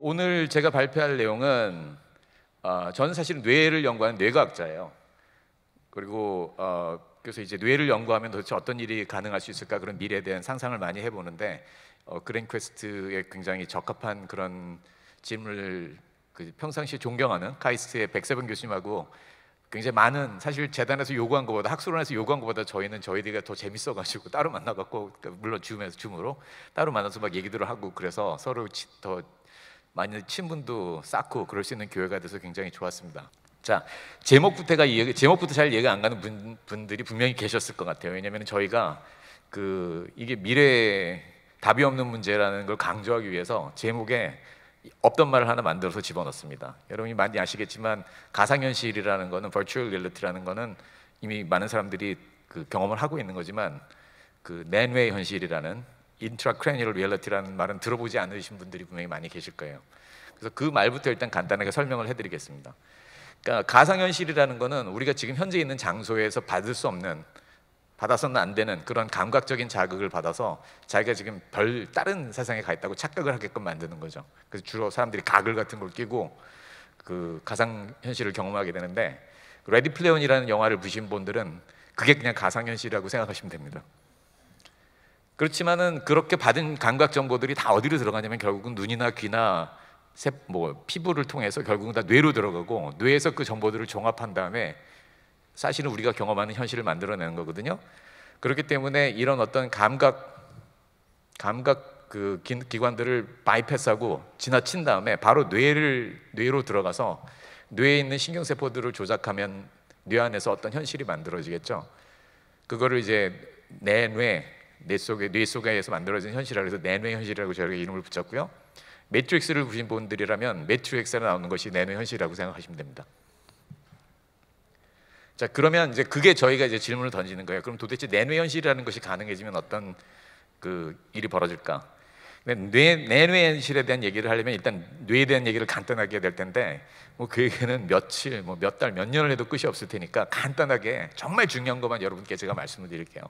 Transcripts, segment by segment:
오늘 제가 발표할 내용은 저는 사실 뇌를 연구하는 뇌과학자예요. 그리고 그래서 이제 뇌를 연구하면 도대체 어떤 일이 가능할 수 있을까, 그런 미래에 대한 상상을 많이 해보는데 그랜 퀘스트에 굉장히 적합한 그런 질문을 평상시에 존경하는 카이스트의 백세번 교수님하고 굉장히 많은, 사실 재단에서 요구한 것보다, 학술원에서 요구한 것보다 저희들이 더 재밌어가지고 따로 만나갖고, 물론 줌으로 따로 만나서 막 얘기들을 하고, 그래서 서로 더 많이 친분도 쌓고 그럴 수 있는 기회가 돼서 굉장히 좋았습니다. 자, 제목부터 잘 이해가 안 가는 분들이 분명히 계셨을 것 같아요. 왜냐하면 저희가 이게 미래에 답이 없는 문제라는 걸 강조하기 위해서 제목에 없던 말을 하나 만들어서 집어넣습니다. 여러분이 많이 아시겠지만 가상현실이라는 거는, Virtual Reality라는 거는 이미 많은 사람들이 경험을 하고 있는 거지만, 내뇌 현실이라는 Intracranial Reality라는 말은 들어보지 않으신 분들이 분명히 많이 계실 거예요. 그래서 그 말부터 일단 간단하게 설명을 해드리겠습니다. 그러니까 가상현실이라는 거는 우리가 지금 현재 있는 장소에서 받아서는 안 되는 그런 감각적인 자극을 받아서 자기가 지금 다른 세상에 가 있다고 착각을 하게끔 만드는 거죠. 그래서 주로 사람들이 가글 같은 걸 끼고 가상현실을 경험하게 되는데, 레디 플레이어 원이라는 영화를 보신 분들은 그게 그냥 가상현실이라고 생각하시면 됩니다. 그렇지만은 그렇게 받은 감각 정보들이 다 어디로 들어가냐면 결국은 눈이나 귀나 피부를 통해서 결국은 다 뇌로 들어가고, 뇌에서 그 정보들을 종합한 다음에 사실은 우리가 경험하는 현실을 만들어내는 거거든요. 그렇기 때문에 이런 어떤 감각 기관들을 바이패스하고 지나친 다음에 바로 뇌로 들어가서 뇌에 있는 신경세포들을 조작하면 뇌 안에서 어떤 현실이 만들어지겠죠. 그거를 이제 뇌 속에서 만들어진 현실이라고 해서 내뇌 현실이라고 저희가 이름을 붙였고요. 매트릭스를 보신 분들이라면 매트릭스에 나오는 것이 내뇌 현실이라고 생각하시면 됩니다. 자, 그러면 이제 그게 저희가 이제 질문을 던지는 거예요. 그럼 도대체 내뇌 현실이라는 것이 가능해지면 어떤 일이 벌어질까? 내뇌 현실에 대한 얘기를 하려면 일단 뇌에 대한 얘기를 간단하게 해야 될 텐데, 그 얘기는 며칠, 몇 달, 몇 년을 해도 끝이 없을 테니까 간단하게 정말 중요한 것만 여러분께 제가 말씀을 드릴게요.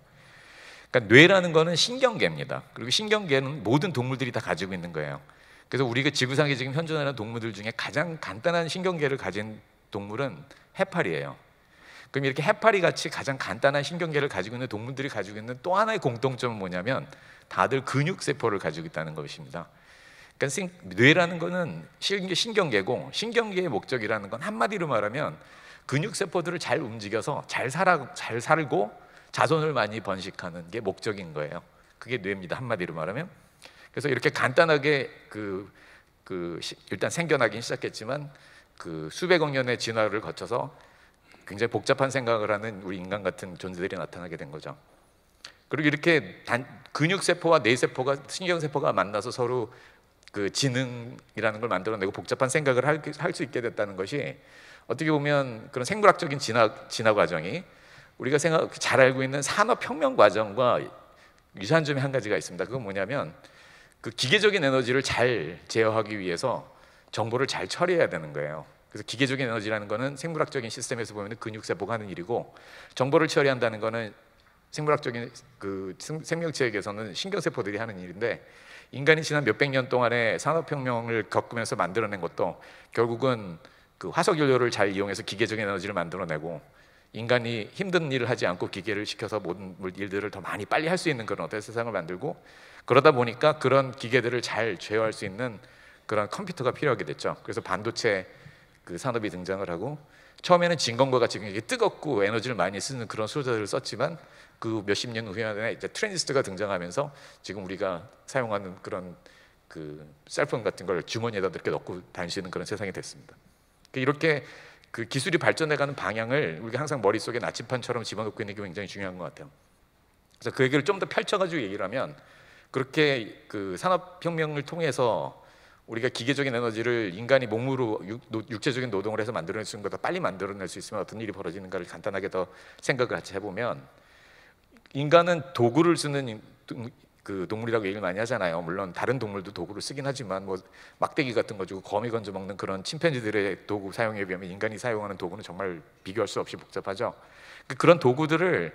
그러니까 뇌라는 거는 신경계입니다. 그리고 신경계는 모든 동물들이 다 가지고 있는 거예요. 그래서 우리가 지구상에 지금 현존하는 동물들 중에 가장 간단한 신경계를 가진 동물은 해파리예요. 그럼 이렇게 해파리 같이 가장 간단한 신경계를 가지고 있는 동물들이 가지고 있는 또 하나의 공통점은 뭐냐면 다들 근육세포를 가지고 있다는 것입니다. 그러니까 뇌라는 거는 신경계고, 신경계의 목적이라는 건 한마디로 말하면 근육세포들을 잘 움직여서 잘 살고 자손을 많이 번식하는 게 목적인 거예요. 그게 뇌입니다, 한마디로 말하면. 그래서 이렇게 간단하게 일단 생겨나긴 시작했지만 수백억 년의 진화를 거쳐서 굉장히 복잡한 생각을 하는 우리 인간 같은 존재들이 나타나게 된 거죠. 그리고 이렇게 근육세포와 뇌세포가, 신경세포가 만나서 서로 지능이라는 걸 만들어내고 복잡한 생각을 할 수 있게 됐다는 것이, 어떻게 보면 그런 생물학적인 진화 과정이 우리가 잘 알고 있는 산업혁명 과정과 유사한 점이 한 가지가 있습니다. 그건 뭐냐면 기계적인 에너지를 잘 제어하기 위해서 정보를 잘 처리해야 되는 거예요. 그래서 기계적인 에너지라는 거는 생물학적인 시스템에서 보면 근육세포가 하는 일이고, 정보를 처리한다는 거는 생물학적인 생명체에게서는 신경세포들이 하는 일인데, 인간이 지난 몇백 년 동안의 산업혁명을 겪으면서 만들어낸 것도 결국은 화석연료를 잘 이용해서 기계적인 에너지를 만들어내고, 인간이 힘든 일을 하지 않고 기계를 시켜서 모든 일들을 더 많이 빨리 할 수 있는 그런 어떤 세상을 만들고, 그러다 보니까 그런 기계들을 잘 제어할 수 있는 그런 컴퓨터가 필요하게 됐죠. 그래서 반도체 산업이 등장을 하고, 처음에는 진검과 같이 굉장히 뜨겁고 에너지를 많이 쓰는 그런 소재들을 썼지만 몇십 년 후에 이제 트랜지스터가 등장하면서 지금 우리가 사용하는 그런 셀폰 같은 걸 주머니에다 이렇게 넣고 다닐 수 있는 그런 세상이 됐습니다. 이렇게 기술이 발전해가는 방향을 우리가 항상 머릿속에 나침판처럼 집어넣고 있는 게 굉장히 중요한 것 같아요. 그래서 그 얘기를 좀 더 펼쳐가지고 얘기를 하면, 그렇게 산업혁명을 통해서 우리가 기계적인 에너지를 인간이 몸으로 육체적인 노동을 해서 만들어낼 수 있는 것보다 빨리 만들어낼 수 있으면 어떤 일이 벌어지는가를 간단하게 더 생각을 같이 해보면, 인간은 도구를 쓰는 동물이라고 얘기를 많이 하잖아요. 물론 다른 동물도 도구를 쓰긴 하지만 막대기 같은 거 주고 거미 건져 먹는 그런 침팬지들의 도구 사용에 비하면 인간이 사용하는 도구는 정말 비교할 수 없이 복잡하죠. 그런 도구들을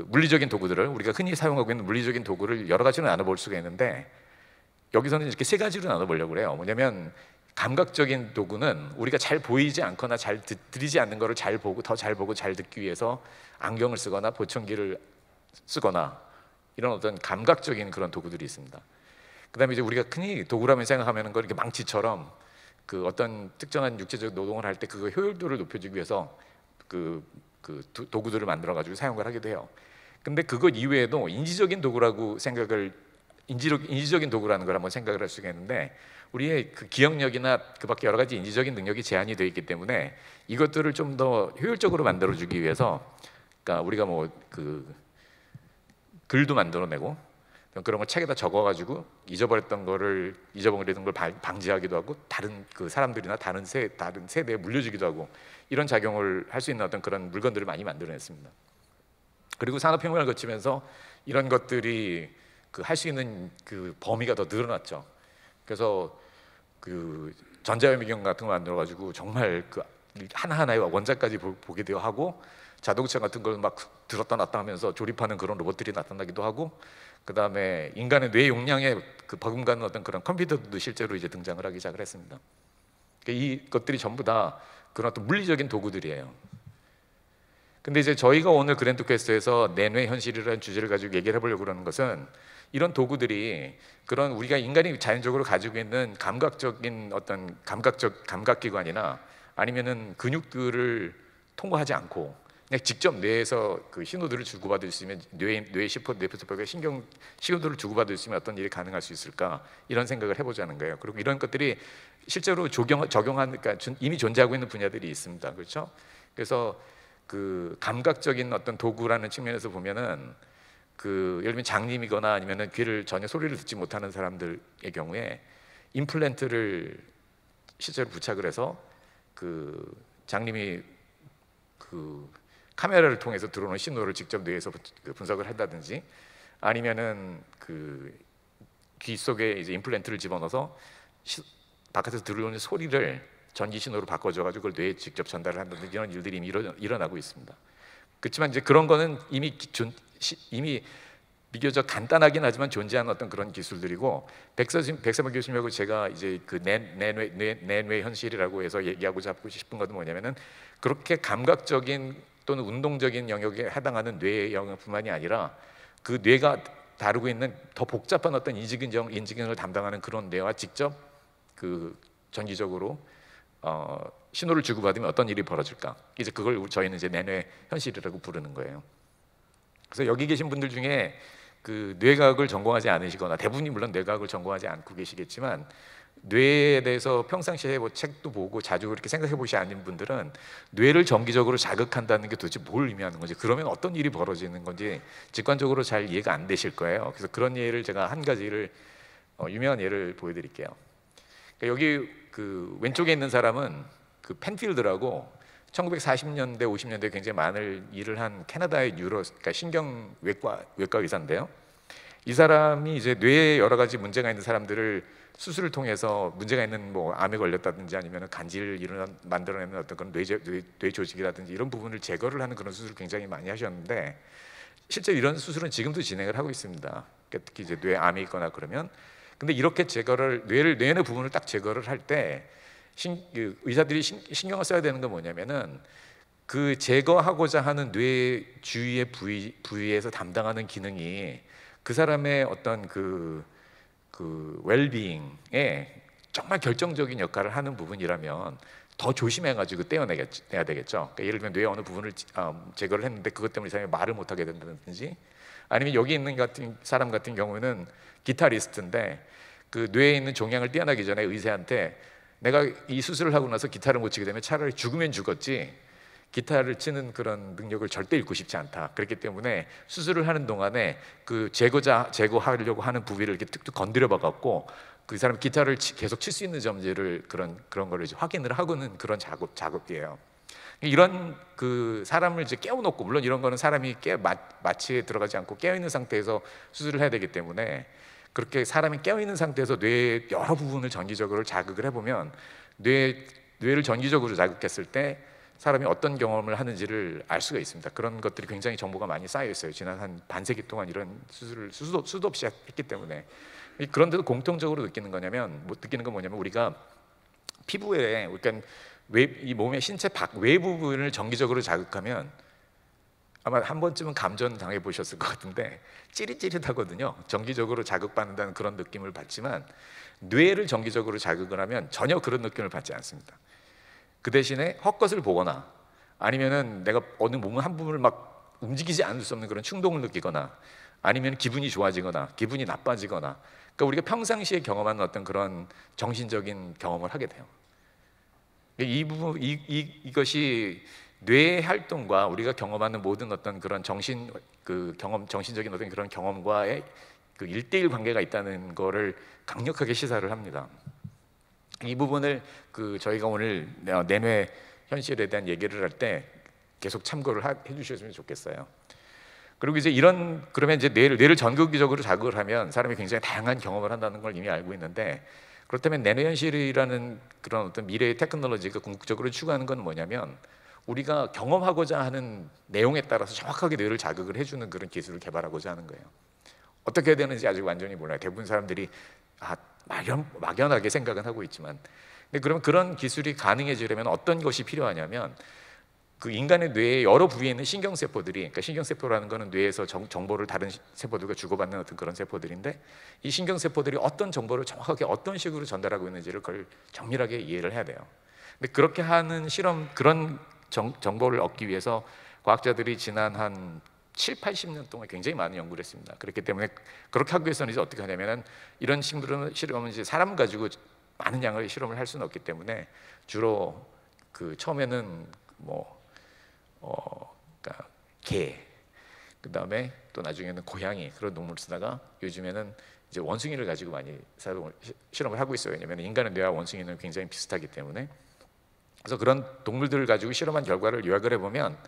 물리적인 도구들을, 우리가 흔히 사용하고 있는 물리적인 도구를 여러 가지로 나눠볼 수가 있는데, 여기서는 이렇게 세 가지로 나눠보려고 그래요. 뭐냐면 감각적인 도구는 우리가 잘 보이지 않거나 잘 들리지 않는 거를 잘 보고 더 잘 보고 잘 듣기 위해서 안경을 쓰거나 보청기를 쓰거나 이런 어떤 감각적인 그런 도구들이 있습니다. 그다음에 이제 우리가 흔히 도구라면 생각하면 건 이렇게 망치처럼 그 어떤 특정한 육체적 노동을 할 때 그 효율도를 높여주기 위해서 도구들을 만들어 가지고 사용을 하기도 해요. 근데 그것 이외에도 인지적인 도구라고 생각을 인지적인 도구라는 걸 한번 생각을 할 수가 있는데 우리의 그 기억력이나 그밖에 여러 가지 인지적인 능력이 제한이 되어 있기 때문에 이것들을 좀 더 효율적으로 만들어주기 위해서 그러니까 우리가 뭐 그 글도 만들어내고 그런 걸 책에다 적어가지고 잊어버렸던 걸 방지하기도 하고 다른 그 사람들이나 다른 세대에 물려주기도 하고 이런 작용을 할 수 있는 어떤 그런 물건들을 많이 만들어냈습니다. 그리고 산업혁명을 거치면서 이런 것들이 그 할 수 있는 그 범위가 더 늘어났죠. 그래서 그 전자현미경 같은 거 만들어가지고 정말 그 하나하나의 원자까지 보기도 하고 자동차 같은 걸 막 들었다 놨다 하면서 조립하는 그런 로봇들이 나타나기도 하고 그 다음에 인간의 뇌 용량에 그 버금가는 어떤 그런 컴퓨터도 실제로 이제 등장을 하기 시작을 했습니다. 이것들이 전부 다 그런 어떤 물리적인 도구들이에요. 근데 이제 저희가 오늘 그랜드 퀘스트에서 내뇌 현실이라는 주제를 가지고 얘기를 해보려고 그러는 것은 이런 도구들이 그런 우리가 인간이 자연적으로 가지고 있는 감각적인 어떤 감각기관이나 아니면은 근육들을 통과하지 않고 그냥 직접 뇌에서 그 신호들을 주고받을 수 있으면 뇌세포가 신호들을 주고받을 수 있으면 어떤 일이 가능할 수 있을까 이런 생각을 해보자는 거예요. 그리고 이런 것들이 실제로 그러니까 이미 존재하고 있는 분야들이 있습니다. 그렇죠? 그래서 그 감각적인 어떤 도구라는 측면에서 보면은 그 예를 들면 장님이거나 아니면은 귀를 전혀 소리를 듣지 못하는 사람들의 경우에 임플란트를 실제로 부착을 해서 그 장님이 그 카메라를 통해서 들어오는 신호를 직접 뇌에서 분석을 한다든지 아니면은 그 귀 속에 이제 임플란트를 집어넣어서 바깥에서 들어오는 소리를 전기 신호로 바꿔줘가지고 그걸 뇌에 직접 전달을 한다든지 이런 일들이 이미 일어나고 있습니다. 그렇지만 이제 그런 거는 이미 비교적 간단하긴 하지만 존재하는 어떤 그런 기술들이고 백사만 교수님하고 제가 이제 그 내뇌 현실이라고 해서 얘기하고자 하고 싶은 것은 뭐냐면은 그렇게 감각적인 또는 운동적인 영역에 해당하는 뇌의 영역뿐만이 아니라 그 뇌가 다루고 있는 더 복잡한 어떤 인지기능을 담당하는 그런 뇌와 직접 그 전기적으로 신호를 주고받으면 어떤 일이 벌어질까? 이제 그걸 저희는 이제 내뇌 현실이라고 부르는 거예요. 그래서 여기 계신 분들 중에 그 뇌과학을 전공하지 않으시거나 대부분이 물론 뇌과학을 전공하지 않고 계시겠지만 뇌에 대해서 평상시에 뭐 책도 보고 자주 그렇게 생각해 보시지 않는 분들은 뇌를 정기적으로 자극한다는 게 도대체 뭘 의미하는 건지 그러면 어떤 일이 벌어지는 건지 직관적으로 잘 이해가 안 되실 거예요. 그래서 그런 예를 제가 한 가지를 유명한 예를 보여드릴게요. 그러니까 여기 그 왼쪽에 있는 사람은 그 펜필드라고 1940년대 50년대 굉장히 많은 일을 한 캐나다의 그러니까 신경외과 의사인데요. 이 사람이 이제 뇌에 여러 가지 문제가 있는 사람들을 수술을 통해서 문제가 있는 뭐 암에 걸렸다든지 아니면 간질을 만들어내는 어떤 그런 뇌 조직이라든지 이런 부분을 제거를 하는 그런 수술을 굉장히 많이 하셨는데 실제 이런 수술은 지금도 진행을 하고 있습니다. 특히 이제 뇌암이 있거나 그러면 근데 이렇게 뇌의 부분을 딱 제거를 할 때 의사들이 신경을 써야 되는 건 뭐냐면은 그 제거하고자 하는 뇌 주위의 부위에서 담당하는 기능이 그 사람의 어떤 그 웰비잉에 정말 결정적인 역할을 하는 부분이라면 더 조심해가지고 떼야 되겠죠. 그러니까 예를 들면 뇌의 어느 부분을 제거를 했는데 그것 때문에 이 사람이 말을 못하게 된다든지 아니면 여기 있는 사람 같은 경우는 기타리스트인데 그 뇌에 있는 종양을 떼어내기 전에 의사한테 내가 이 수술을 하고 나서 기타를 못 치게 되면 차라리 죽으면 죽었지 기타를 치는 그런 능력을 절대 잃고 싶지 않다. 그렇기 때문에 수술을 하는 동안에 그 제거하려고 하는 부위를 이렇게 툭툭 건드려 봐갖고 그 사람 기타를 계속 칠 수 있는 점들을 그런 거를 이제 확인을 하고는 그런 작업이에요. 이런 그 사람을 이제 깨워놓고 물론 이런 거는 사람이 마취에 들어가지 않고 깨어 있는 상태에서 수술을 해야 되기 때문에 그렇게 사람이 깨어 있는 상태에서 뇌의 여러 부분을 전기적으로 자극을 해보면 뇌를 전기적으로 자극했을 때 사람이 어떤 경험을 하는지를 알 수가 있습니다. 그런 것들이 굉장히 정보가 많이 쌓여 있어요. 지난 한 반세기 동안 이런 수술을 수도 없이 했기 때문에. 그런데도 공통적으로 느끼는 거냐면, 느끼는 건 뭐냐면, 우리가 피부에, 그러니까 이 몸의 신체 외부 부분을 정기적으로 자극하면, 아마 한 번쯤은 감전 당해 보셨을 것 같은데 찌릿찌릿하거든요. 정기적으로 자극받는다는 그런 느낌을 받지만, 뇌를 정기적으로 자극을 하면 전혀 그런 느낌을 받지 않습니다. 그 대신에 헛것을 보거나, 아니면은 내가 어느 몸 한 부분을 막 움직이지 않을 수 없는 그런 충동을 느끼거나, 아니면 기분이 좋아지거나 기분이 나빠지거나, 그러니까 우리가 평상시에 경험하는 어떤 그런 정신적인 경험을 하게 돼요. 이 부분, 이것이 뇌의 활동과 우리가 경험하는 모든 어떤 그런 정신적인 어떤 그런 경험과의 그 1대1 관계가 있다는 거를 강력하게 시사를 합니다. 이 부분을 저희가 오늘 내뇌 현실에 대한 얘기를 할 때 계속 참고를 해주셨으면 좋겠어요. 그리고 이제 그러면 이제 뇌를 전극적으로 자극을 하면 사람이 굉장히 다양한 경험을 한다는 걸 이미 알고 있는데, 그렇다면 내뇌 현실이라는 그런 어떤 미래의 테크놀로지가 궁극적으로 추구하는 건 뭐냐면, 우리가 경험하고자 하는 내용에 따라서 정확하게 뇌를 자극을 해주는 그런 기술을 개발하고자 하는 거예요. 어떻게 해야 되는지 아직 완전히 몰라요. 대부분 사람들이 막연하게 생각은 하고 있지만, 근데 그러면 그런 기술이 가능해지려면 어떤 것이 필요하냐면, 그 인간의 뇌의 여러 부위에 있는 신경세포들이, 그러니까 신경세포라는 거는 뇌에서 정보를 다른 세포들과 주고받는 어떤 그런 세포들인데, 이 신경세포들이 어떤 정보를 정확하게 어떤 식으로 전달하고 있는지를 그걸 정밀하게 이해를 해야 돼요. 근데 그렇게 하는 그런 정보를 얻기 위해서 과학자들이 지난 한 7, 80년 동안 굉장히 많은 연구를 했습니다. 그렇기 때문에 그렇게 하기 위해서는 이제 어떻게 하냐면은, 이런 실험은 이제 사람 가지고 많은 양의 실험을 할 수는 없기 때문에 주로 처음에는 그러니까 개, 그 다음에 또 나중에는 고양이, 그런 동물을 쓰다가 요즘에는 이제 원숭이를 가지고 많이 실험을 하고 있어요. 왜냐하면 인간의 뇌와 원숭이는 굉장히 비슷하기 때문에. 그래서 그런 동물들을 가지고 실험한 결과를 요약을 해보면,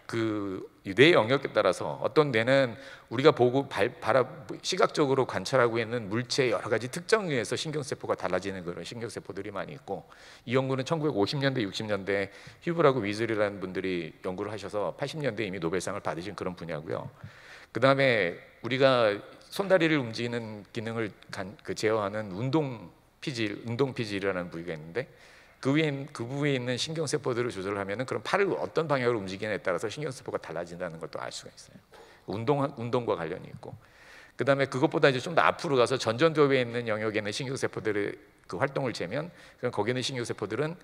그 뇌 영역에 따라서 어떤 뇌는 우리가 보고 시각적으로 관찰하고 있는 물체의 여러 가지 특정에 의해서 신경세포가 달라지는 그런 신경세포들이 많이 있고, 이 연구는 1950년대, 60년대 휴브라고 위즐이라는 분들이 연구를 하셔서 80년대에 이미 노벨상을 받으신 그런 분야고요. 그 다음에 우리가 손다리를 움직이는 기능을 제어하는 운동피질이라는 부위가 있는데, 그 부위에 있는 신경세포들을 조절하면은 그런 팔을 어떤 방향으로 움직이냐에 따라서 신경세포가 달라진다는 걸 또 알 수가 있어요. 운동과 관련이 있고, 그 다음에 그것보다 이제 좀 더 앞으로 가서 전전두엽에 있는 영역에 있는 신경세포들의 그 활동을 재면, 그럼 거기 있는 신경세포들은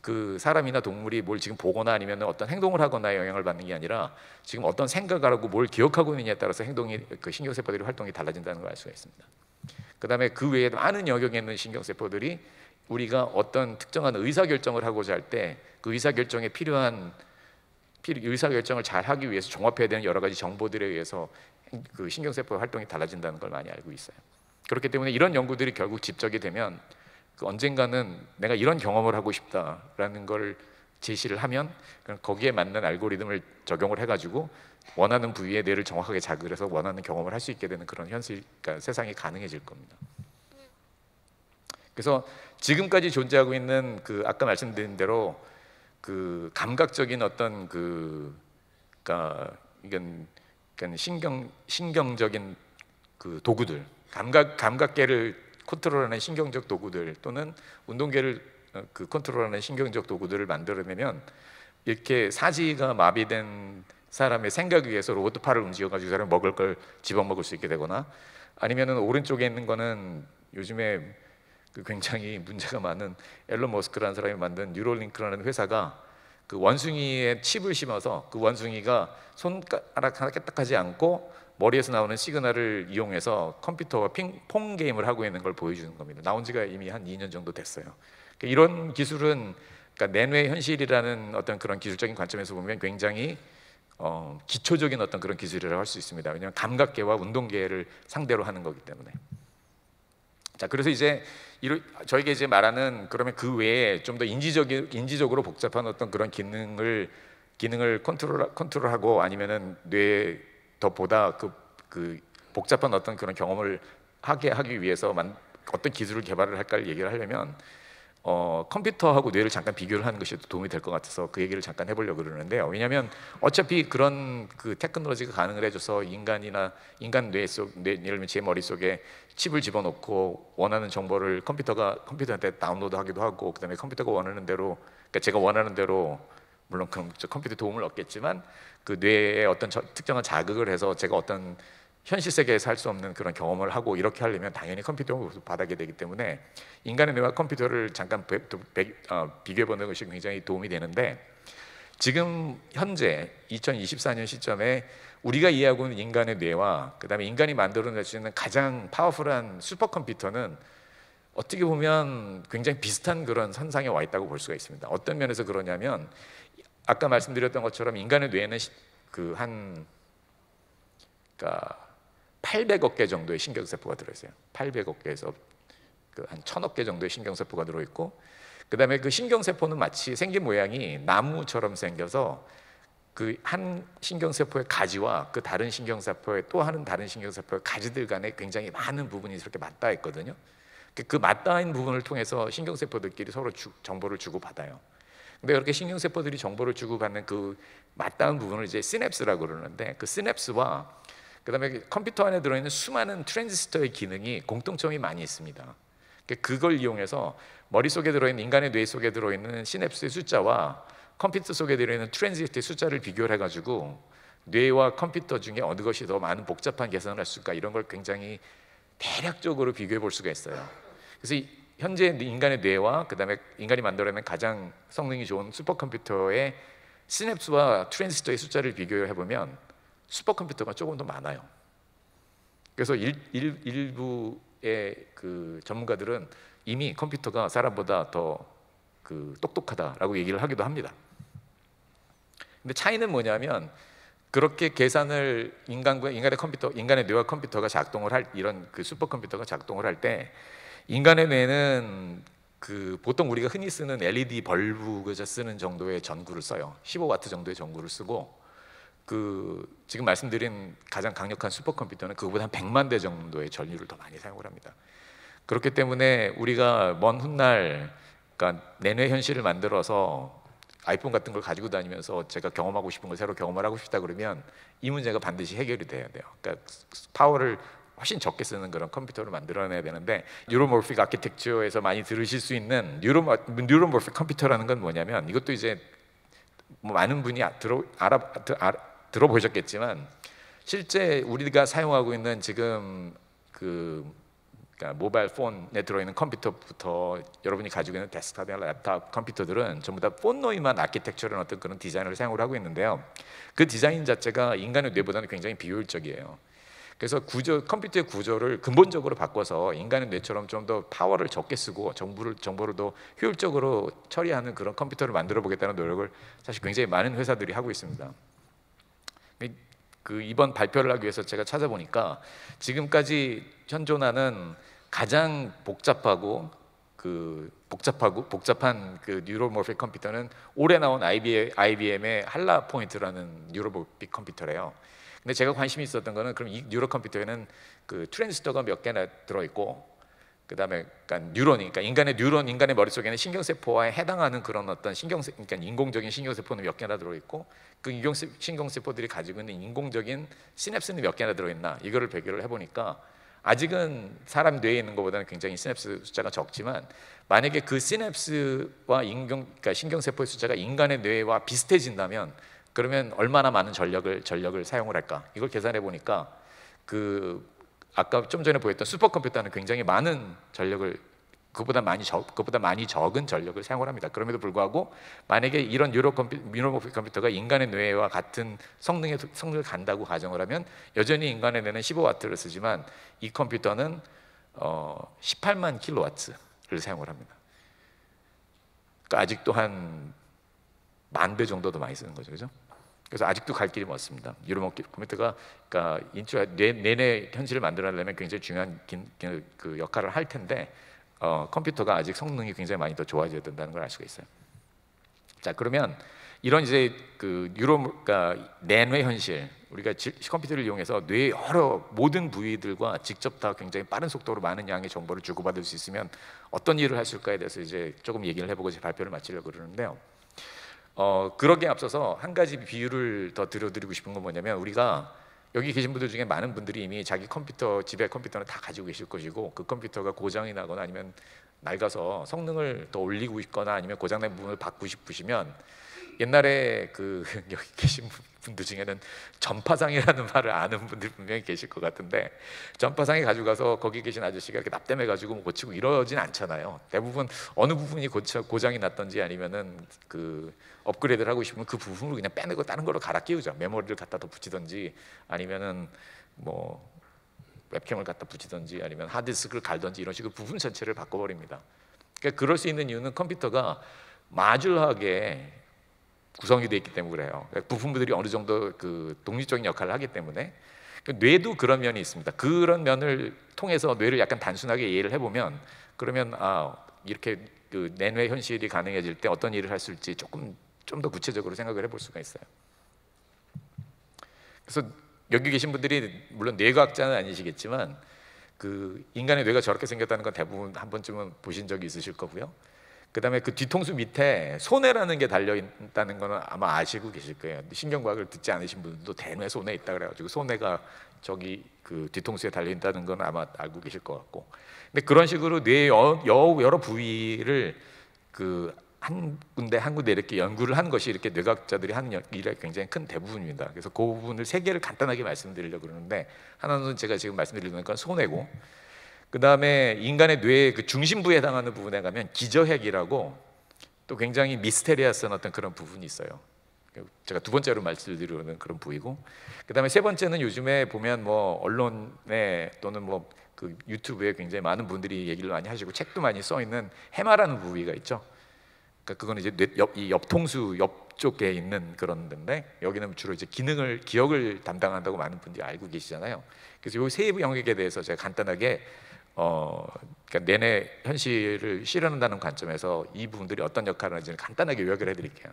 그 사람이나 동물이 뭘 지금 보거나 아니면 어떤 행동을 하거나 영향을 받는 게 아니라, 지금 어떤 생각을 하고 뭘 기억하고 있느냐에 따라서 그 신경세포들의 활동이 달라진다는 걸 알 수가 있습니다. 그 다음에 그 외에 많은 영역에 있는 신경세포들이 우리가 어떤 특정한 의사결정을 하고자 할 때 그 의사결정에 필요한 의사결정을 잘 하기 위해서 종합해야 되는 여러 가지 정보들에 의해서 그 신경세포 활동이 달라진다는 걸 많이 알고 있어요. 그렇기 때문에 이런 연구들이 결국 집적이 되면, 언젠가는 내가 이런 경험을 하고 싶다라는 걸 제시를 하면, 거기에 맞는 알고리즘을 적용을 해가지고 원하는 부위에 뇌를 정확하게 자극을 해서 원하는 경험을 할 수 있게 되는 그런 그러니까 세상이 가능해질 겁니다. 그래서 지금까지 존재하고 있는 아까 말씀드린 대로 감각적인 어떤 이건 신경적인 도구들, 감각계를 컨트롤하는 신경적 도구들, 또는 운동계를 컨트롤하는 신경적 도구들을 만들어내면, 이렇게 사지가 마비된 사람의 생각에 의해서 로봇 팔을 움직여가지고 사람이 먹을 걸 집어먹을 수 있게 되거나, 아니면은 오른쪽에 있는 거는 요즘에 굉장히 문제가 많은 앨런 머스크라는 사람이 만든 뉴럴링크라는 회사가 원숭이에 칩을 심어서 그 원숭이가 손가락 하나 깨딱하지 않고 머리에서 나오는 시그널을 이용해서 컴퓨터와 퐁 게임을 하고 있는 걸 보여주는 겁니다. 나온 지가 이미 한 2년 정도 됐어요. 이런 기술은, 내뇌 현실이라는 어떤 그런 기술적인 관점에서 보면 굉장히 기초적인 어떤 그런 기술이라고 할 수 있습니다. 왜냐하면 감각계와 운동계를 상대로 하는 거기 때문에. 자, 그래서 이제 저희가 이제 말하는, 그러면 그 외에 좀 더 인지적으로 복잡한 어떤 그런 기능을 컨트롤하고, 아니면은 뇌에 더 보다 그 복잡한 어떤 그런 경험을 하기 위해서 어떤 기술을 개발을 할까를 얘기를 하려면, 컴퓨터하고 뇌를 잠깐 비교를 하는 것이 도움이 될 것 같아서 그 얘기를 잠깐 해보려고 그러는데요. 왜냐하면 어차피 그런 그 테크놀로지가 가능을 해줘서 인간 뇌 예를 들면 제 머릿속에 칩을 집어넣고 원하는 정보를 컴퓨터한테 다운로드하기도 하고, 그다음에 컴퓨터가 원하는 대로, 그러니까 제가 원하는 대로, 물론 그럼 컴퓨터 도움을 얻겠지만 그 뇌에 어떤 특정한 자극을 해서 제가 어떤 현실 세계에서 할 수 없는 그런 경험을 하고 이렇게 하려면 당연히 컴퓨터를 받아게 되기 때문에 인간의 뇌와 컴퓨터를 잠깐 비교해 보는 것이 굉장히 도움이 되는데, 지금 현재 2024년 시점에 우리가 이해하고 있는 인간의 뇌와 그다음에 인간이 만들어낼 수 있는 가장 파워풀한 슈퍼컴퓨터는 어떻게 보면 굉장히 비슷한 그런 선상에 와 있다고 볼 수가 있습니다. 어떤 면에서 그러냐면, 아까 말씀드렸던 것처럼 인간의 뇌에는 그러니까 800억 개 정도의 신경세포가 들어있어요. 800억 개에서 한 1000억 개 정도의 신경세포가 들어있고, 그 다음에 그 신경세포는 마치 생긴 모양이 나무처럼 생겨서 그 한 신경세포의 가지와 그 다른 신경세포의 또 다른 신경세포의 가지들 간에 굉장히 많은 부분이 이렇게 맞닿아 있거든요. 그 맞닿아 있는 부분을 통해서 신경세포들끼리 서로 정보를 주고받아요. 근데 그렇게 신경세포들이 정보를 주고받는 그 맞닿은 부분을 이제 시냅스라고 그러는데, 그 시냅스와 그다음에 컴퓨터 안에 들어있는 수많은 트랜지스터의 기능이 공통점이 많이 있습니다. 그걸 이용해서 머릿속에 들어있는, 인간의 뇌 속에 들어있는 시냅스의 숫자와 컴퓨터 속에 들어있는 트랜지스터의 숫자를 비교를 해가지고 뇌와 컴퓨터 중에 어느 것이 더 많은 복잡한 계산을 할 수 있을까, 이런 걸 굉장히 대략적으로 비교해 볼 수가 있어요. 그래서 현재 인간의 뇌와 그다음에 인간이 만들어낸 가장 성능이 좋은 슈퍼컴퓨터의 시냅스와 트랜지스터의 숫자를 비교해 보면 슈퍼컴퓨터가 조금 더 많아요. 그래서 일부의 그 전문가들은 이미 컴퓨터가 사람보다 더 똑똑하다라고 얘기를 하기도 합니다. 근데 차이는 뭐냐면, 그렇게 계산을 인간의 뇌와 컴퓨터가 작동을 할, 이런 그 슈퍼컴퓨터가 작동을 할 때 인간의 뇌는 보통 우리가 흔히 쓰는 LED 벌브에서 쓰는 정도의 전구를 써요. 15와트 정도의 전구를 쓰고, 지금 말씀드린 가장 강력한 슈퍼컴퓨터는 그거보다 한 100만 대 정도의 전류를 더 많이 사용을 합니다. 그렇기 때문에 우리가 먼 훗날, 그러니까 내뇌 현실을 만들어서 아이폰 같은 걸 가지고 다니면서 제가 경험하고 싶은 걸 새로 경험을 하고 싶다 그러면 이 문제가 반드시 해결이 돼야 돼요. 그러니까 파워를 훨씬 적게 쓰는 그런 컴퓨터를 만들어내야 되는데, 뉴로모픽 아키텍처에서 많이 들으실 수 있는 뉴로모픽 컴퓨터라는 건 뭐냐면, 이것도 이제 많은 분이 들어보셨겠지만 실제 우리가 사용하고 있는 지금 그러니까 모바일 폰에 들어있는 컴퓨터부터 여러분이 가지고 있는 데스크탑이나 랩탑 컴퓨터들은 전부 다 폰 노이만 아키텍처라는 어떤 그런 디자인을 사용을 하고 있는데요. 그 디자인 자체가 인간의 뇌보다는 굉장히 비효율적이에요. 그래서 컴퓨터의 구조를 근본적으로 바꿔서 인간의 뇌처럼 좀 더 파워를 적게 쓰고 정보를 더 효율적으로 처리하는 그런 컴퓨터를 만들어 보겠다는 노력을 사실 굉장히 많은 회사들이 하고 있습니다. 이번 발표를 하기 위해서 제가 찾아보니까 지금까지 현존하는 가장 복잡한 뉴로모픽 컴퓨터는 올해 나온 IBM의 할라 포인트라는 뉴로모픽 컴퓨터래요. 근데 제가 관심이 있었던 거는, 그럼 이 뉴로 컴퓨터에는 트랜지스터가 몇 개나 들어있고, 그다음에 그러니까 인간의 머릿속에는 신경세포와 해당하는 그런 어떤 그러니까 인공적인 신경세포는 몇 개나 들어있고, 그 신경세포들이 가지고 있는 인공적인 시냅스는 몇 개나 들어있나, 이거를 비교를 해보니까 아직은 사람 뇌에 있는 것보다는 굉장히 시냅스 숫자가 적지만, 만약에 그 시냅스와 그러니까 신경세포의 숫자가 인간의 뇌와 비슷해진다면 그러면 얼마나 많은 전력을 사용을 할까, 이걸 계산해 보니까 아까 좀 전에 보였던 슈퍼컴퓨터는 굉장히 많은 전력을, 그보다 많이 적은 전력을 사용을 합니다. 그럼에도 불구하고 만약에 이런 뉴로모픽 컴퓨터가 인간의 뇌와 같은 성능을 간다고 가정을 하면 여전히 인간의 뇌는 15와트를 쓰지만 이 컴퓨터는 18만 킬로와트를 사용을 합니다. 그러니까 아직도 한 10,000배 정도 더 많이 쓰는 거죠, 그죠? 그래서 아직도 갈 길이 멀습니다. 뉴로모픽 컴퓨터가 그러니까 내내 현실을 만들어내려면 굉장히 중요한 그 역할을 할 텐데, 컴퓨터가 아직 성능이 굉장히 많이 더 좋아져야 된다는 걸 알 수가 있어요. 자, 그러면 이런 이제 그 그러니까 내뇌 현실, 우리가 컴퓨터를 이용해서 뇌의 여러 모든 부위들과 직접 다 굉장히 빠른 속도로 많은 양의 정보를 주고받을 수 있으면 어떤 일을 할 수 있을까에 대해서 이제 조금 얘기를 해보고 제 발표를 마치려고 그러는데요. 그러기에 앞서서 한 가지 비유를 더 들려드리고 싶은 건 뭐냐면, 우리가 여기 계신 분들 중에 많은 분들이 이미 자기 컴퓨터, 집에 컴퓨터는 다 가지고 계실 것이고, 그 컴퓨터가 고장이 나거나 아니면 낡아서 성능을 더 올리고 있거나 아니면 고장난 부분을 바꾸고 싶으시면, 옛날에 그 여기 계신 분들 중에는 전파상이라는 말을 아는 분들 분명히 계실 것 같은데, 전파상에 가지고 가서 거기 계신 아저씨가 이렇게 납땜해 가지고 고치고 이러진 않잖아요. 대부분 어느 부분이 고장이 났던지 아니면은 그 업그레이드를 하고 싶으면 그 부분을 그냥 빼내고 다른 걸로 갈아 끼우죠. 메모리를 갖다 더 붙이던지 아니면은 뭐 웹캠을 갖다 붙이던지 아니면 하드디스크를 갈던지 이런 식으로 부분 전체를 바꿔버립니다. 그러니까 그럴 수 있는 이유는 컴퓨터가 마듈하게 구성이 되어 있기 때문에 그래요. 그러니까 부품들이 어느 정도 그 독립적인 역할을 하기 때문에. 뇌도 그런 면이 있습니다. 그런 면을 통해서 뇌를 약간 단순하게 이해를 해보면, 그러면 이렇게 그 내뇌 현실이 가능해질 때 어떤 일을 할 수 있을지 조금 좀 더 구체적으로 생각을 해볼 수가 있어요. 그래서 여기 계신 분들이 물론 뇌과학자는 아니시겠지만 그 인간의 뇌가 저렇게 생겼다는 건 대부분 한 번쯤은 보신 적이 있으실 거고요. 그 다음에 그 뒤통수 밑에 소뇌라는 게 달려있다는 거는 아마 아시고 계실 거예요. 신경과학을 듣지 않으신 분들도 대뇌 소뇌 있다 그래가지고 소뇌가 저기 그 뒤통수에 달려있다는 건 아마 알고 계실 것 같고, 근데 그런 식으로 뇌의 여러 부위를 그 한 군데 이렇게 연구를 하는 것이 이렇게 뇌과학자들이 하는 일의 굉장히 큰 대부분입니다. 그래서 그 부분을 세 개를 간단하게 말씀드리려고 그러는데, 하나는 제가 지금 말씀드리는 건 소뇌고, 그 다음에 인간의 뇌의 그 중심부에 해당하는 부분에 가면 기저핵이라고 또 굉장히 미스테리아스한 어떤 그런 부분이 있어요. 제가 두 번째로 말씀드리는 그런 부위고, 그 다음에 세 번째는 요즘에 보면 뭐 언론에 또는 뭐 그 유튜브에 굉장히 많은 분들이 얘기를 많이 하시고 책도 많이 써 있는 해마라는 부위가 있죠. 그러니까 그건 이제 이 옆통수 옆쪽에 있는 그런 데인데, 여기는 주로 이제 기억을 담당한다고 많은 분들이 알고 계시잖아요. 그래서 이 세 영역에 대해서 제가 간단하게 그러니까 내내 현실을 실현한다는 관점에서 이 부분들이 어떤 역할을 하는지를 간단하게 요약을 해드릴게요.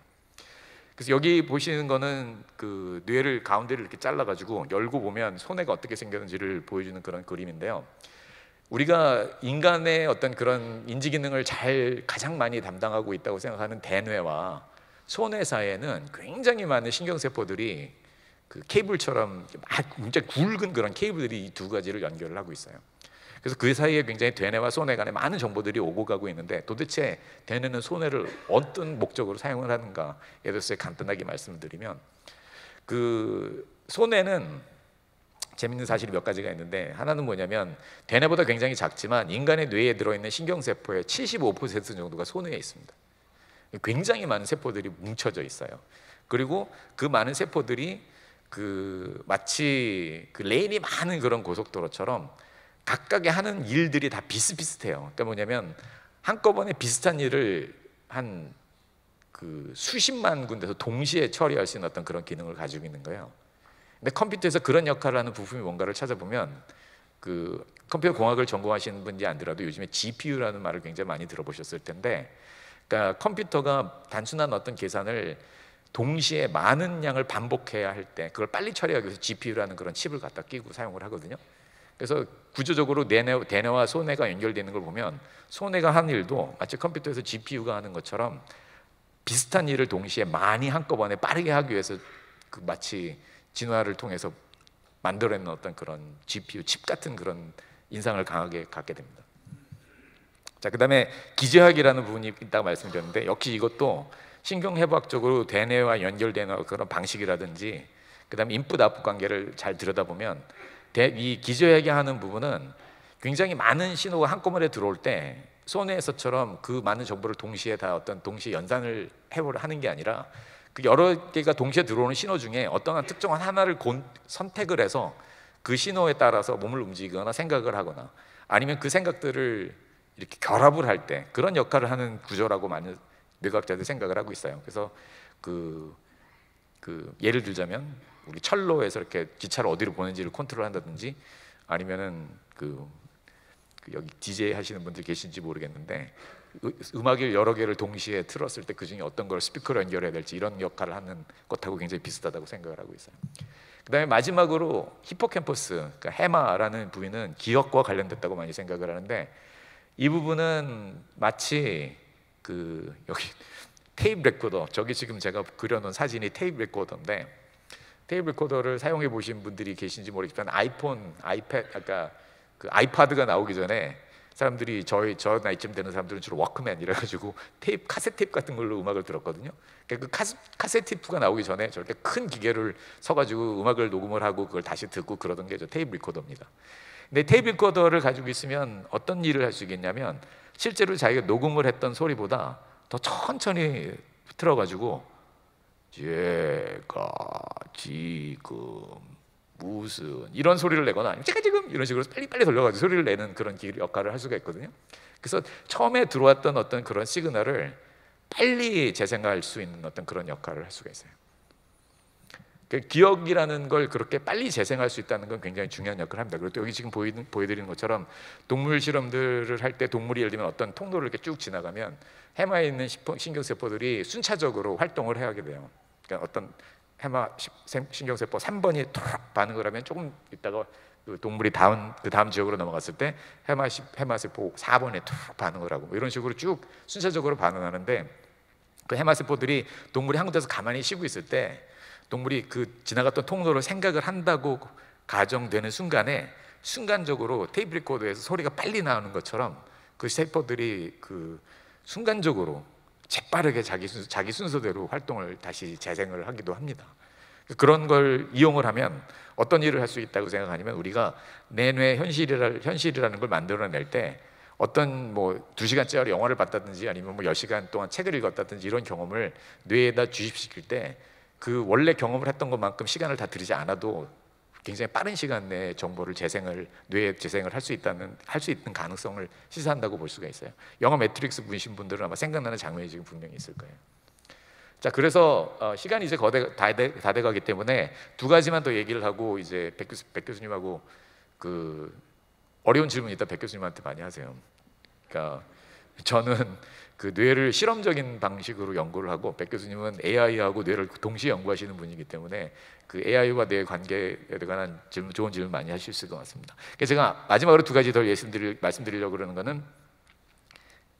그래서 여기 보시는 거는 그 뇌를 가운데를 이렇게 잘라가지고 열고 보면 소뇌가 어떻게 생겼는지를 보여주는 그런 그림인데요. 우리가 인간의 어떤 그런 인지 기능을 가장 많이 담당하고 있다고 생각하는 대뇌와 소뇌 사이에는 굉장히 많은 신경세포들이 그 케이블처럼 굉장히 굵은 그런 케이블들이 이 두 가지를 연결을 하고 있어요. 그래서 그 사이에 굉장히 대뇌와 소뇌 간에 많은 정보들이 오고 가고 있는데, 도대체 대뇌는 소뇌를 어떤 목적으로 사용을 하는가에 대해서 간단하게 말씀드리면, 그 소뇌는 재밌는 사실이 몇 가지가 있는데, 하나는 뭐냐면 대뇌보다 굉장히 작지만 인간의 뇌에 들어있는 신경세포의 75% 정도가 소뇌에 있습니다. 굉장히 많은 세포들이 뭉쳐져 있어요. 그리고 그 많은 세포들이 그 마치 그 레인이 많은 그런 고속도로처럼 각각의 하는 일들이 다 비슷비슷해요. 그러니까 뭐냐면 한꺼번에 비슷한 일을 한 그 수십만 군데서 동시에 처리할 수 있는 어떤 그런 기능을 가지고 있는 거예요. 근데 컴퓨터에서 그런 역할을 하는 부품이 뭔가를 찾아보면, 그 컴퓨터 공학을 전공하시는 분이 아니더라도 요즘에 GPU라는 말을 굉장히 많이 들어보셨을 텐데, 그러니까 컴퓨터가 단순한 어떤 계산을 동시에 많은 양을 반복해야 할 때 그걸 빨리 처리하기 위해서 GPU라는 그런 칩을 갖다 끼고 사용을 하거든요. 그래서 구조적으로 대뇌와 소뇌가 연결되는 걸 보면, 소뇌가 하는 일도 마치 컴퓨터에서 GPU가 하는 것처럼 비슷한 일을 동시에 많이 한꺼번에 빠르게 하기 위해서 그 마치 진화를 통해서 만들어낸 어떤 그런 GPU 칩 같은 그런 인상을 강하게 갖게 됩니다. 자, 그다음에 기저학이라는 부분이 있다고 말씀드렸는데, 역시 이것도 신경해부학적으로 대뇌와 연결되는 그런 방식이라든지, 그다음에 인풋 아웃풋 관계를 잘 들여다보면 이 기저학이 하는 부분은 굉장히 많은 신호가 한꺼번에 들어올 때 소뇌에서처럼 그 많은 정보를 동시에 다 어떤 동시에 연산을 하는 게 아니라, 그 여러 개가 동시에 들어오는 신호 중에 어떤 특정한 하나를 선택을 해서 그 신호에 따라서 몸을 움직이거나 생각을 하거나 아니면 그 생각들을 이렇게 결합을 할 때 그런 역할을 하는 구조라고 많은 뇌과학자들이 생각을 하고 있어요. 그래서 그 예를 들자면 우리 철로에서 이렇게 기차를 어디로 보내는지를 컨트롤한다든지, 아니면은 여기 DJ 하시는 분들 계신지 모르겠는데 음악을 여러 개를 동시에 틀었을 때 그중에 어떤 걸 스피커로 연결해야 될지 이런 역할을 하는 것하고 굉장히 비슷하다고 생각을 하고 있어요. 그다음에 마지막으로 히포캠퍼스, 그러니까 해마라는 부위는 기억과 관련됐다고 많이 생각을 하는데, 이 부분은 마치 그 여기 테이프 레코더, 저기 지금 제가 그려놓은 사진이 테이프 레코더인데, 테이프 레코더를 사용해 보신 분들이 계신지 모르겠지만 아이폰, 아이패드, 아까 그 아이파드가 나오기 전에 사람들이 저 나이쯤 되는 사람들은 주로 워크맨 이래가지고 테이프, 카세트 테이프 같은 걸로 음악을 들었거든요. 그러니까 그 카세트 테이프가 나오기 전에 저렇게 큰 기계를 서가지고 음악을 녹음을 하고 그걸 다시 듣고 그러던 게 저 테이프 리코더입니다. 근데 테이프 리코더를 가지고 있으면 어떤 일을 할 수 있겠냐면, 실제로 자기가 녹음을 했던 소리보다 더 천천히 틀어가지고 제가 지금 무슨 이런 소리를 내거나 제가 지금 이런 식으로 빨리빨리 돌려가지고 소리를 내는 그런 역할을 할 수가 있거든요. 그래서 처음에 들어왔던 어떤 그런 시그널을 빨리 재생할 수 있는 어떤 그런 역할을 할 수가 있어요. 기억이라는 걸 그렇게 빨리 재생할 수 있다는 건 굉장히 중요한 역할을 합니다. 그리고 또 여기 지금 보여드리는 것처럼 동물 실험들을 할 때 동물이 예를 들면 어떤 통로를 이렇게 쭉 지나가면 해마에 있는 신경세포들이 순차적으로 활동을 해야 하게 돼요. 그러니까 어떤 해마 신경세포 3번이 툭 반응을 하면 조금 있다가 그 동물이 그 다음 지역으로 넘어갔을 때 해마세포 4번에 툭 반응을 하고 뭐 이런 식으로 쭉 순차적으로 반응하는데, 그 해마세포들이 동물이 한 곳에서 가만히 쉬고 있을 때 동물이 그 지나갔던 통로를 생각을 한다고 가정되는 순간에 순간적으로 테이프 리코더에서 소리가 빨리 나오는 것처럼 그 세포들이 그 순간적으로 재빠르게 자기 순서대로 활동을 다시 재생을 하기도 합니다. 그런 걸 이용을 하면 어떤 일을 할 수 있다고 생각하냐면, 우리가 내 뇌 현실이라는 걸 만들어낼 때 어떤 뭐 2시간짜리 영화를 봤다든지 아니면 뭐 10시간 동안 책을 읽었다든지 이런 경험을 뇌에다 주입시킬 때 그 원래 경험을 했던 것만큼 시간을 다 들이지 않아도 굉장히 빠른 시간 내에 정보를 뇌에 재생을 할 수 있는 가능성을 시사한다고 볼 수가 있어요. 영화 매트릭스 보신 분들은 아마 생각나는 장면이 지금 분명히 있을 거예요. 자, 그래서 시간이 이제 다 돼가기 때문에 두 가지만 더 얘기를 하고 이제 백 교수님하고 그 어려운 질문 있다 백 교수님한테 많이 하세요. 그러니까 저는 그 뇌를 실험적인 방식으로 연구를 하고, 백 교수님은 AI하고 뇌를 동시에 연구하시는 분이기 때문에 그 AI와 뇌의 관계에 관한 좋은 질문 많이 하실 수 있을 것 같습니다. 그래서 제가 마지막으로 두 가지 더 말씀드리려고 그러는 거는,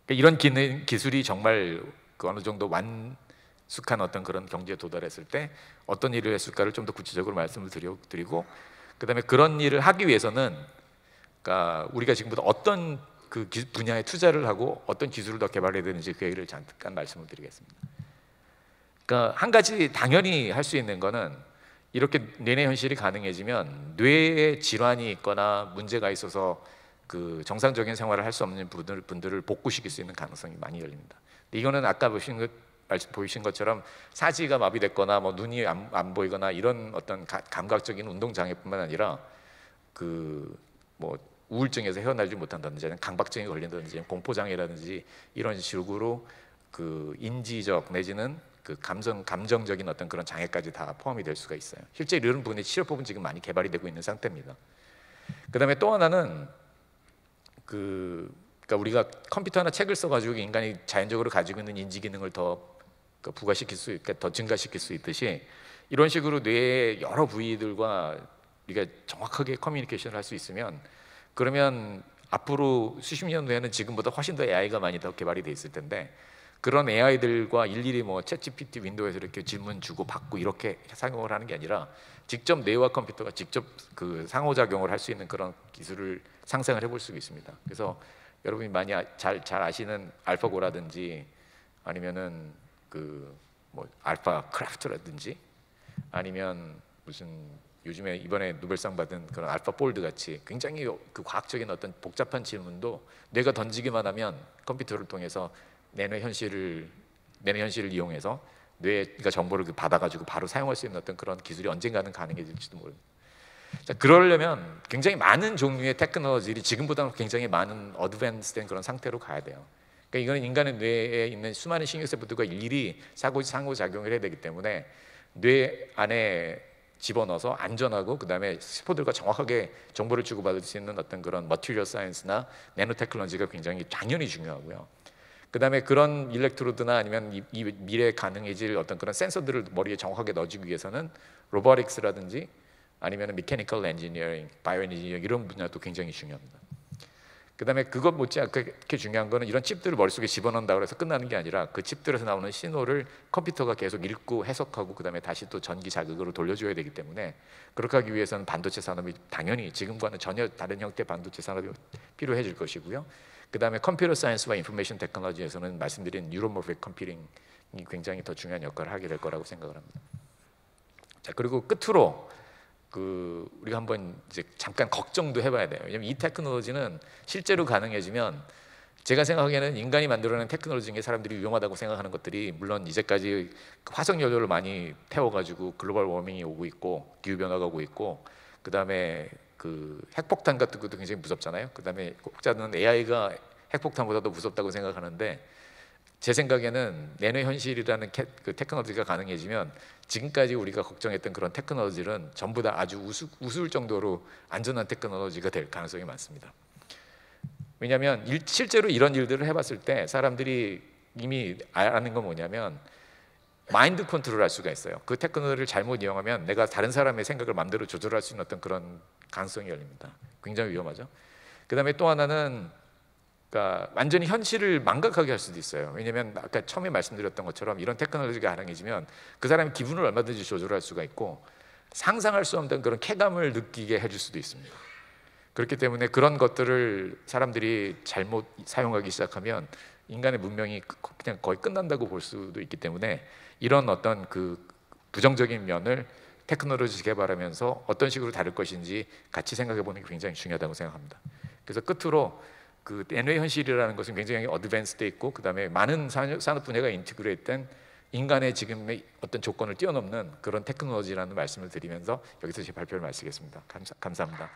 이런 기술이 정말 그 어느 정도 완숙한 어떤 그런 경지에 도달했을 때 어떤 일을 했을까를 좀 더 구체적으로 말씀을 드리고, 그다음에 그런 일을 하기 위해서는 그러니까 우리가 지금부터 어떤 그 분야에 투자를 하고 어떤 기술을 더 개발해야 되는지 그 얘기를 잠깐 말씀을 드리겠습니다. 그러니까 한 가지 당연히 할 수 있는 거는, 이렇게 뇌내 현실이 가능해지면 뇌에 질환이 있거나 문제가 있어서 그 정상적인 생활을 할 수 없는 분들을 복구시킬 수 있는 가능성이 많이 열립니다. 이거는 아까 보이신 것처럼 사지가 마비됐거나 뭐 눈이 안 보이거나 이런 어떤 감각적인 운동 장애뿐만 아니라 그 뭐 우울증에서 헤어나지 못한다든지 강박증에 걸린다든지 공포장애라든지 이런 식으로 그 인지적 내지는 그 감정적인 어떤 그런 장애까지 다 포함이 될 수가 있어요. 실제 이런 부분의 치료법은 지금 많이 개발이 되고 있는 상태입니다. 그다음에 또 하나는 그러니까 우리가 컴퓨터나 책을 써가지고 인간이 자연적으로 가지고 있는 인지 기능을 더 부가시킬 수 있게 더 증가시킬 수 있듯이, 이런 식으로 뇌의 여러 부위들과 우리가 정확하게 커뮤니케이션을 할 수 있으면, 그러면 앞으로 수십 년 후에는 지금보다 훨씬 더 AI가 많이 더 개발이 돼 있을 텐데, 그런 AI들과 일일이 뭐 챗GPT 윈도우에서 이렇게 질문 주고 받고 이렇게 사용을 하는 게 아니라 직접 뇌와 컴퓨터가 직접 그 상호작용을 할 수 있는 그런 기술을 상상을 해볼 수 있습니다. 그래서 여러분이 많이 잘 아시는 알파고라든지 아니면은 그 뭐 알파 크래프트라든지 아니면 무슨 요즘에 이번에 노벨상 받은 그런 알파폴드 같이 굉장히 그 과학적인 어떤 복잡한 질문도 뇌가 던지기만 하면 컴퓨터를 통해서 내뇌 현실을 이용해서 뇌가 정보를 받아가지고 바로 사용할 수 있는 어떤 그런 기술이 언젠가는 가능해질지도 모릅니다. 자, 그러려면 굉장히 많은 종류의 테크놀로지들이 지금보다는 굉장히 많은 어드밴스된 그런 상태로 가야 돼요. 그러니까 이거는 인간의 뇌에 있는 수많은 신경세포들과 일일이 상호작용을 해야 되기 때문에 뇌 안에 집어넣어서 안전하고 그다음에 세포들과 정확하게 정보를 주고받을 수 있는 어떤 그런 머티리얼 사이언스나 내노 테크놀로지가 굉장히 당연히 중요하고요. 그다음에 그런 일렉트로드나 아니면 이 미래에 가능해질 어떤 그런 센서들을 머리에 정확하게 넣어주기 위해서는 로보틱스라든지 아니면 미케니컬 엔지니어링, 바이오 엔지니어링 이런 분야도 굉장히 중요합니다. 그다음에 그것 못지않게 중요한 거는 이런 칩들을 머릿속에 집어넣는다고 해서 끝나는 게 아니라 그 칩들에서 나오는 신호를 컴퓨터가 계속 읽고 해석하고 그다음에 다시 또 전기 자극으로 돌려줘야 되기 때문에 그렇게 하기 위해서는 반도체 산업이 당연히 지금과는 전혀 다른 형태의 반도체 산업이 필요해질 것이고요. 그다음에 컴퓨터 사이언스와 인포메이션 테크놀로지에서는 말씀드린 뉴로모픽 컴퓨팅이 굉장히 더 중요한 역할을 하게 될 거라고 생각을 합니다. 자, 그리고 끝으로 우리가 한번 이제 잠깐 걱정도 해봐야 돼요. 왜냐하면 이 테크놀로지는 실제로 가능해지면 제가 생각하기에는 인간이 만들어낸 테크놀로지 중에 사람들이 위험하다고 생각하는 것들이 물론 이제까지 화석 연료를 많이 태워가지고 글로벌 워밍이 오고 있고 기후 변화가 오고 있고 그다음에 핵폭탄 같은 것도 굉장히 무섭잖아요. 그다음에 혹자는 AI가 핵폭탄보다도 무섭다고 생각하는데 제 생각에는 내뇌 현실이라는 테크놀로지가 가능해지면 지금까지 우리가 걱정했던 그런 테크놀로지는 전부 다 아주 우스울 정도로 안전한 테크놀로지가 될 가능성이 많습니다. 왜냐하면 실제로 이런 일들을 해봤을 때 사람들이 이미 아는 건 뭐냐면 마인드 컨트롤할 수가 있어요. 그 테크놀로지를 잘못 이용하면 내가 다른 사람의 생각을 마음대로 조절할 수 있는 어떤 그런 가능성이 열립니다. 굉장히 위험하죠. 그다음에 또 하나는 완전히 현실을 망각하게 할 수도 있어요. 왜냐하면 아까 처음에 말씀드렸던 것처럼 이런 테크놀로지가 가능해지면 그 사람의 기분을 얼마든지 조절할 수가 있고 상상할 수 없는 그런 쾌감을 느끼게 해줄 수도 있습니다. 그렇기 때문에 그런 것들을 사람들이 잘못 사용하기 시작하면 인간의 문명이 그냥 거의 끝난다고 볼 수도 있기 때문에 이런 어떤 부정적인 면을 테크놀로지 개발하면서 어떤 식으로 다룰 것인지 같이 생각해 보는 게 굉장히 중요하다고 생각합니다. 그래서 끝으로 내뇌 현실이라는 것은 굉장히 어드밴스돼 있고 그다음에 많은 산업 분야가 인티그레이트된 인간의 지금의 어떤 조건을 뛰어넘는 그런 테크놀로지라는 말씀을 드리면서 여기서 제 발표를 마치겠습니다. 감사합니다.